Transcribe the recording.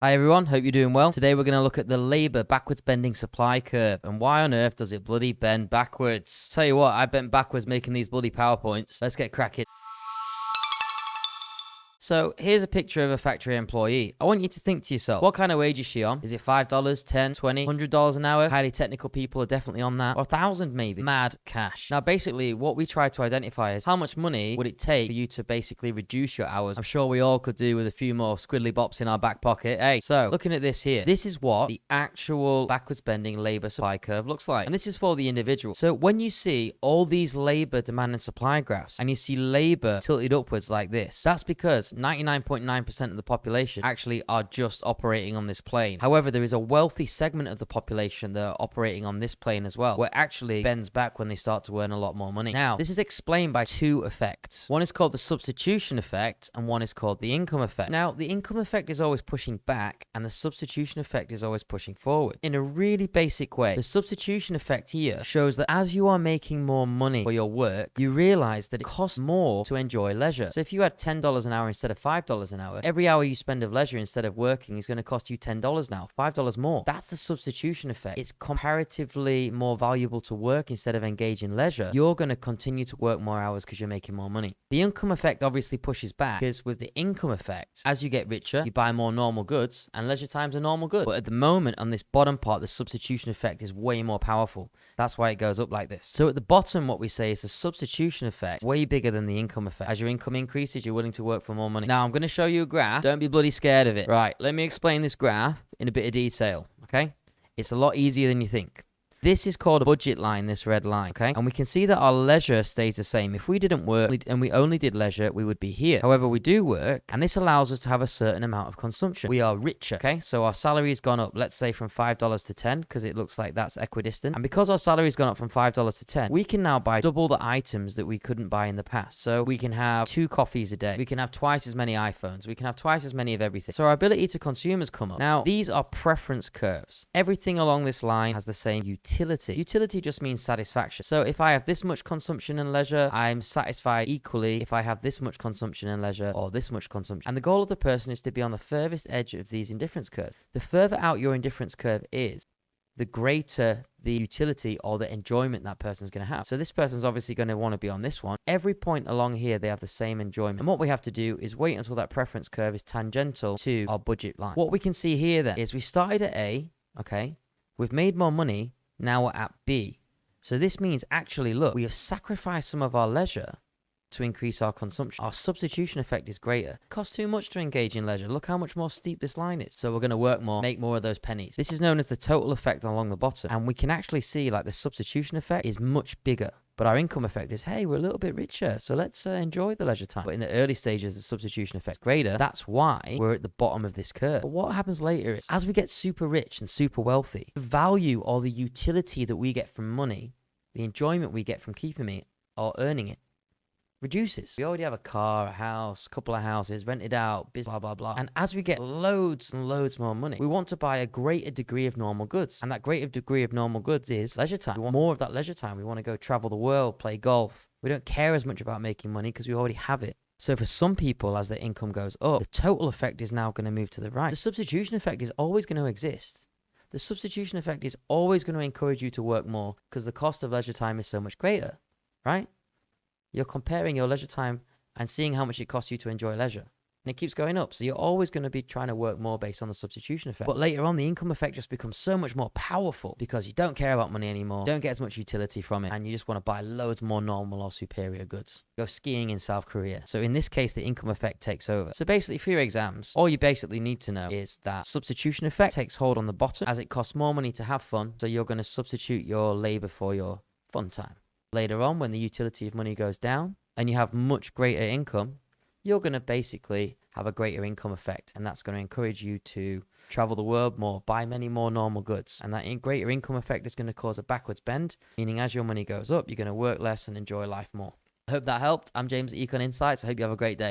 Hi everyone, hope you're doing well. Today we're going to look at the labor backwards bending supply curve and why on earth does it bloody bend backwards. Tell you what, I bent backwards making these bloody PowerPoints. Let's get cracking. So here's a picture of a factory employee. I want you to think to yourself, what kind of wage is she on? Is it $5, $10, $20, $100 an hour? Highly technical people are definitely on that. Or 1,000 maybe. Mad cash. Now basically what we try to identify is how much money would it take for you to basically reduce your hours. I'm sure we all could do with a few more squiddly bops in our back pocket. Hey, so looking at this here, this is what the actual backwards bending labor supply curve looks like. And this is for the individual. So when you see all these labor demand and supply graphs and you see labor tilted upwards like this, that's because 99.9% of the population actually are just operating on this plane. However, there is a wealthy segment of the population that are operating on this plane as well, where actually bends back when they start to earn a lot more money. Now, this is explained by two effects. One is called the substitution effect and one is called the income effect. Now, the income effect is always pushing back and the substitution effect is always pushing forward. In a really basic way, the substitution effect here shows that as you are making more money for your work, you realize that it costs more to enjoy leisure. So if you had $10 an hour instead of $5 an hour, every hour you spend of leisure instead of working is going to cost you $10 now, $5 more. That's the substitution effect. It's comparatively more valuable to work instead of engage in leisure. You're going to continue to work more hours because you're making more money. The income effect obviously pushes back because with the income effect, as you get richer, you buy more normal goods and leisure time's a normal good. But at the moment on this bottom part, the substitution effect is way more powerful. That's why it goes up like this. So at the bottom, what we say is the substitution effect way bigger than the income effect. As your income increases, you're willing to work for more money. Now I'm going to show you a graph. Don't be bloody scared of it. Right, let me explain this graph in a bit of detail, okay? It's a lot easier than you think. This is called a budget line, this red line, okay? And we can see that our leisure stays the same. If we didn't work and we only did leisure, we would be here. However, we do work, and this allows us to have a certain amount of consumption. We are richer, okay? So our salary has gone up, let's say from $5 to 10, because it looks like that's equidistant. And because our salary has gone up from $5 to 10, we can now buy double the items that we couldn't buy in the past. So we can have 2 coffees a day. We can have twice as many iPhones. We can have twice as many of everything. So our ability to consume has come up. Now, these are preference curves. Everything along this line has the same utility. Utility just means satisfaction. So if I have this much consumption and leisure, I'm satisfied equally if I have this much consumption and leisure or this much consumption. And the goal of the person is to be on the furthest edge of these indifference curves. The further out your indifference curve is, the greater the utility or the enjoyment that person's going to have. So this person's obviously going to want to be on this one. Every point along here, they have the same enjoyment. And what we have to do is wait until that preference curve is tangential to our budget line. What we can see here then is we started at A, okay? We've made more money. Now we're at B. So this means actually, look, we have sacrificed some of our leisure to increase our consumption. Our substitution effect is greater. It costs too much to engage in leisure. Look how much more steep this line is. So we're going to work more, make more of those pennies. This is known as the total effect along the bottom. And we can actually see like the substitution effect is much bigger. But our income effect is, hey, we're a little bit richer, so let's enjoy the leisure time. But in the early stages, the substitution effect is greater. That's why we're at the bottom of this curve. But what happens later is, as we get super rich and super wealthy, the value or the utility that we get from money, the enjoyment we get from keeping it or earning it, reduces. We already have a car, a house, a couple of houses, rented out, business, blah, blah, blah. And as we get loads and loads more money, we want to buy a greater degree of normal goods. And that greater degree of normal goods is leisure time. We want more of that leisure time. We want to go travel the world, play golf. We don't care as much about making money because we already have it. So for some people, as their income goes up, the total effect is now going to move to the right. The substitution effect is always going to exist. The substitution effect is always going to encourage you to work more because the cost of leisure time is so much greater, right? You're comparing your leisure time and seeing how much it costs you to enjoy leisure. And it keeps going up. So you're always going to be trying to work more based on the substitution effect. But later on, the income effect just becomes so much more powerful because you don't care about money anymore, don't get as much utility from it, and you just want to buy loads more normal or superior goods. Go skiing in South Korea. So in this case, the income effect takes over. So basically for your exams, all you basically need to know is that substitution effect takes hold on the bottom as it costs more money to have fun. So you're going to substitute your labor for your fun time. Later on, when the utility of money goes down and you have much greater income, you're going to basically have a greater income effect. And that's going to encourage you to travel the world more, buy many more normal goods. And that greater income effect is going to cause a backwards bend, meaning as your money goes up, you're going to work less and enjoy life more. I hope that helped. I'm James at Econ Insights. I hope you have a great day.